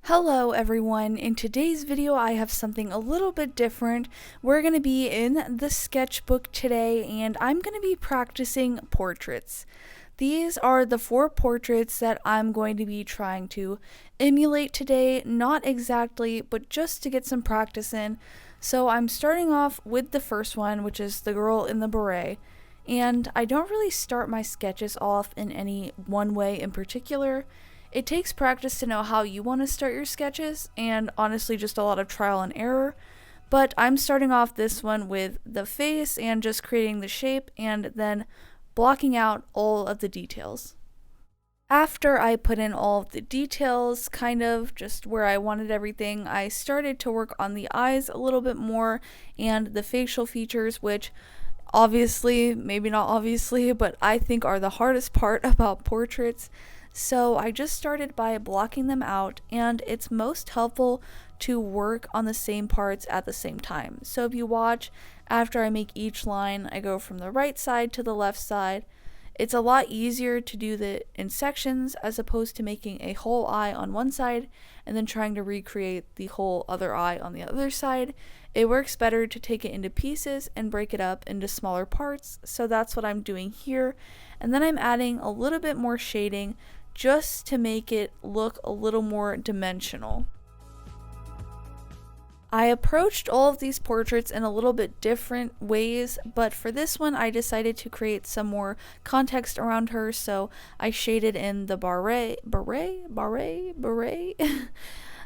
Hello everyone, in today's video I have something a little bit different. We're going to be in the sketchbook today and I'm going to be practicing portraits. These are the 4 portraits that I'm going to be trying to emulate today, not exactly, but just to get some practice in. So I'm starting off with the first one, which is the girl in the beret. And I don't really start my sketches off in any one way in particular. It takes practice to know how you want to start your sketches, and honestly just a lot of trial and error, but I'm starting off this one with the face and just creating the shape and then blocking out all of the details. After I put in all of the details, kind of just where I wanted everything, I started to work on the eyes a little bit more and the facial features, which obviously, maybe not obviously, but I think are the hardest part about portraits. So I just started by blocking them out, and it's most helpful to work on the same parts at the same time. So if you watch, after I make each line, I go from the right side to the left side. It's a lot easier to do that in sections as opposed to making a whole eye on one side and then trying to recreate the whole other eye on the other side. It works better to take it into pieces and break it up into smaller parts, so that's what I'm doing here. And then I'm adding a little bit more shading just to make it look a little more dimensional. I approached all of these portraits in a little bit different ways, but for this one I decided to create some more context around her, so I shaded in the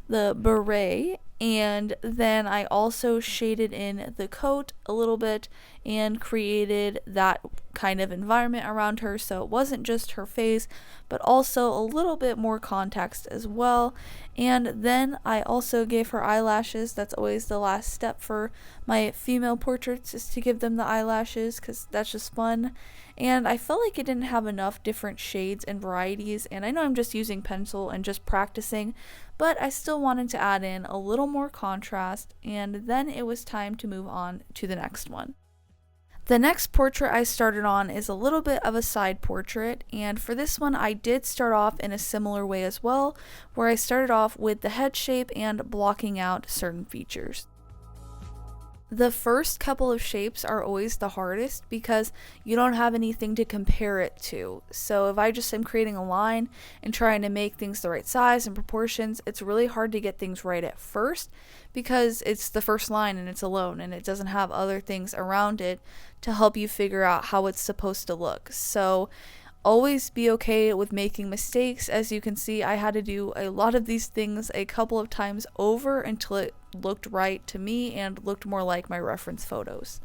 the beret, and then I also shaded in the coat a little bit and created that kind of environment around her, so it wasn't just her face but also a little bit more context as well. And then I also gave her eyelashes. That's always the last step for my female portraits, is to give them the eyelashes because that's just fun. And I felt like it didn't have enough different shades and varieties, and I know I'm just using pencil and just practicing, but I still wanted to add in a little more contrast, and then it was time to move on to the next one. The next portrait I started on is a little bit of a side portrait, and for this one I did start off in a similar way as well, where I started off with the head shape and blocking out certain features. The first couple of shapes are always the hardest because you don't have anything to compare it to. So if I just am creating a line and trying to make things the right size and proportions, it's really hard to get things right at first because it's the first line and it's alone and it doesn't have other things around it to help you figure out how it's supposed to look. So always be okay with making mistakes. As you can see, I had to do a lot of these things a couple of times over until it looked right to me and looked more like my reference photos.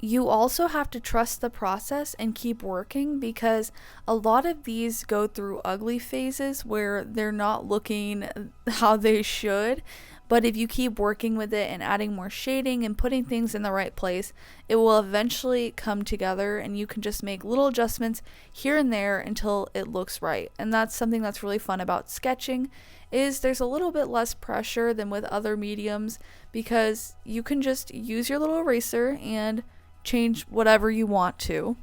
You also have to trust the process and keep working because a lot of these go through ugly phases where they're not looking how they should. But if you keep working with it and adding more shading and putting things in the right place, it will eventually come together and you can just make little adjustments here and there until it looks right. And that's something that's really fun about sketching, is there's a little bit less pressure than with other mediums because you can just use your little eraser and change whatever you want to.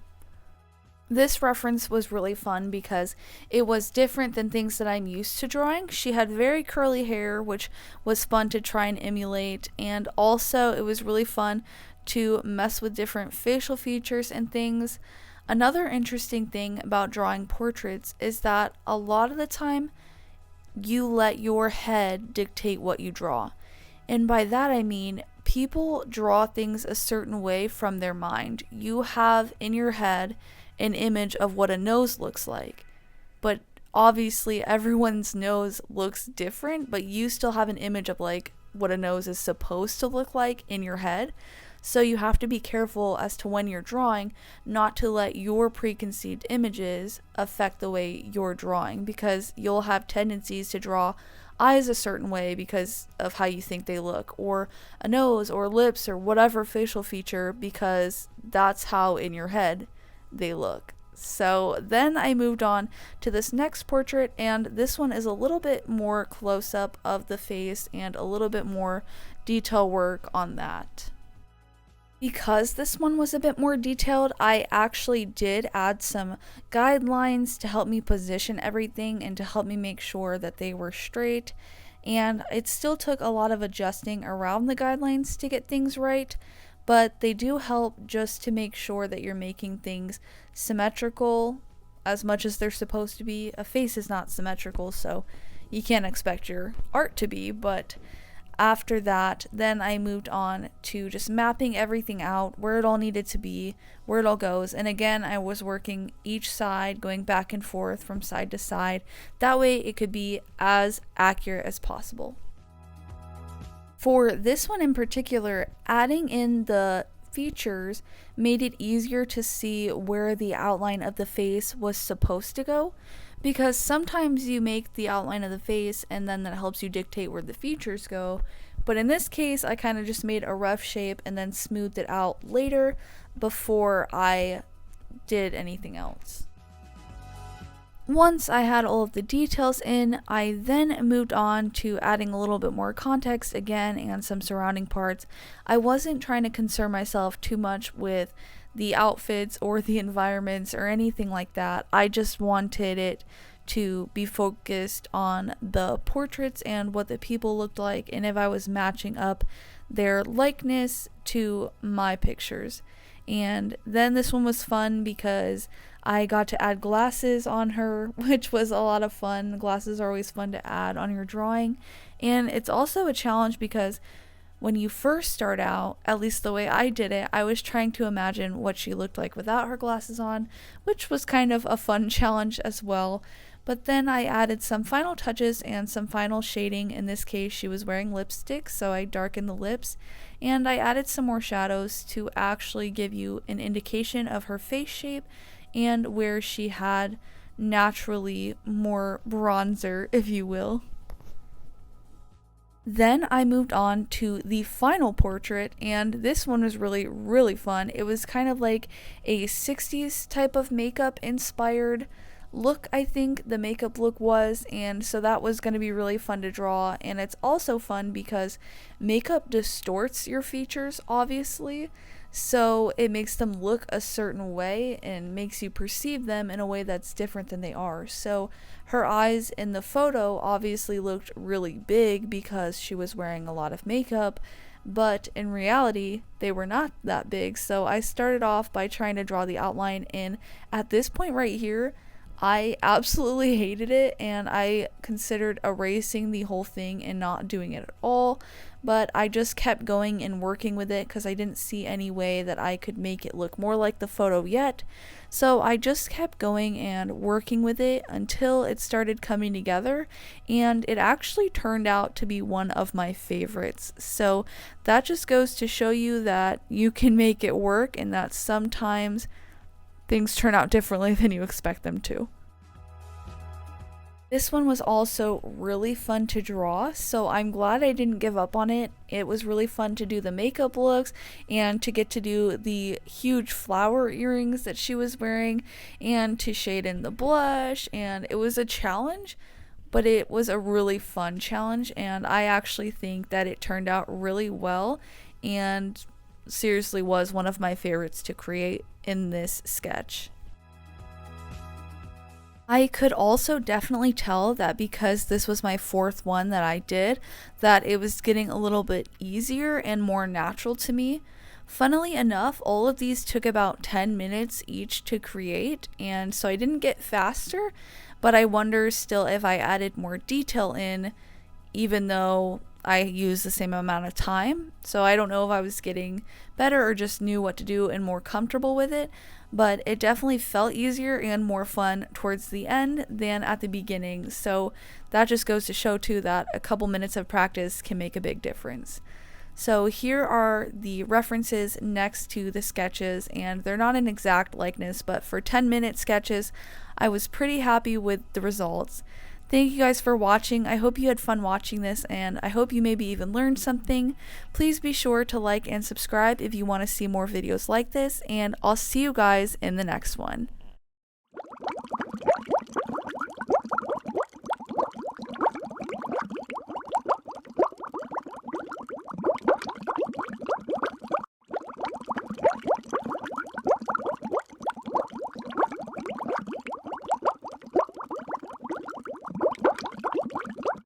This reference was really fun because it was different than things that I'm used to drawing. She had very curly hair, which was fun to try and emulate, and also it was really fun to mess with different facial features and things. Another interesting thing about drawing portraits is that a lot of the time you let your head dictate what you draw. And by that I mean people draw things a certain way from their mind. You have in your head an image of what a nose looks like, but obviously everyone's nose looks different, but you still have an image of like what a nose is supposed to look like in your head. So you have to be careful as to when you're drawing not to let your preconceived images affect the way you're drawing, because you'll have tendencies to draw eyes a certain way because of how you think they look, or a nose or lips or whatever facial feature because that's how in your head they look. So then I moved on to this next portrait, and this one is a little bit more close up of the face and a little bit more detail work on that. Because this one was a bit more detailed, I actually did add some guidelines to help me position everything and to help me make sure that they were straight. And it still took a lot of adjusting around the guidelines to get things right, but they do help just to make sure that you're making things symmetrical as much as they're supposed to be. A face is not symmetrical, so you can't expect your art to be, but after that, then I moved on to just mapping everything out, where it all needed to be, where it all goes. And again, I was working each side, going back and forth from side to side. That way it could be as accurate as possible. For this one in particular, adding in the features made it easier to see where the outline of the face was supposed to go, because sometimes you make the outline of the face and then that helps you dictate where the features go, but in this case I kind of just made a rough shape and then smoothed it out later before I did anything else. Once I had all of the details in, I then moved on to adding a little bit more context again and some surrounding parts. I wasn't trying to concern myself too much with the outfits or the environments or anything like that. I just wanted it to be focused on the portraits and what the people looked like, and if I was matching up their likeness to my pictures. And then this one was fun because I got to add glasses on her, which was a lot of fun. Glasses are always fun to add on your drawing. And it's also a challenge because when you first start out, at least the way I did it, I was trying to imagine what she looked like without her glasses on, which was kind of a fun challenge as well. But then I added some final touches and some final shading. In this case, she was wearing lipstick, so I darkened the lips. And I added some more shadows to actually give you an indication of her face shape and where she had naturally more bronzer, if you will. Then I moved on to the final portrait, and this one was really fun. It was kind of like a 60s type of makeup inspired look, I think the makeup look was, and so that was going to be really fun to draw. And it's also fun because makeup distorts your features, obviously, so it makes them look a certain way and makes you perceive them in a way that's different than they are. So her eyes in the photo obviously looked really big because she was wearing a lot of makeup, but in reality they were not that big. So I started off by trying to draw the outline, and at this point right here I absolutely hated it, and I considered erasing the whole thing and not doing it at all, but I just kept going and working with it because I didn't see any way that I could make it look more like the photo yet. So I just kept going and working with it until it started coming together, and it actually turned out to be one of my favorites. So that just goes to show you that you can make it work, and that sometimes things turn out differently than you expect them to. This one was also really fun to draw, so I'm glad I didn't give up on it. It was really fun to do the makeup looks and to get to do the huge flower earrings that she was wearing and to shade in the blush, and it was a challenge, but it was a really fun challenge, and I actually think that it turned out really well and seriously was one of my favorites to create in this sketch. I could also definitely tell that because this was my fourth one that I did, that it was getting a little bit easier and more natural to me. Funnily enough, all of these took about 10 minutes each to create, and so I didn't get faster, but I wonder still if I added more detail in, even though I used the same amount of time. So I don't know if I was getting better or just knew what to do and more comfortable with it, but it definitely felt easier and more fun towards the end than at the beginning. So that just goes to show too that a couple minutes of practice can make a big difference. So here are the references next to the sketches, and they're not an exact likeness, but for 10-minute sketches, I was pretty happy with the results. Thank you guys for watching. I hope you had fun watching this, and I hope you maybe even learned something. Please be sure to like and subscribe if you want to see more videos like this, and I'll see you guys in the next one.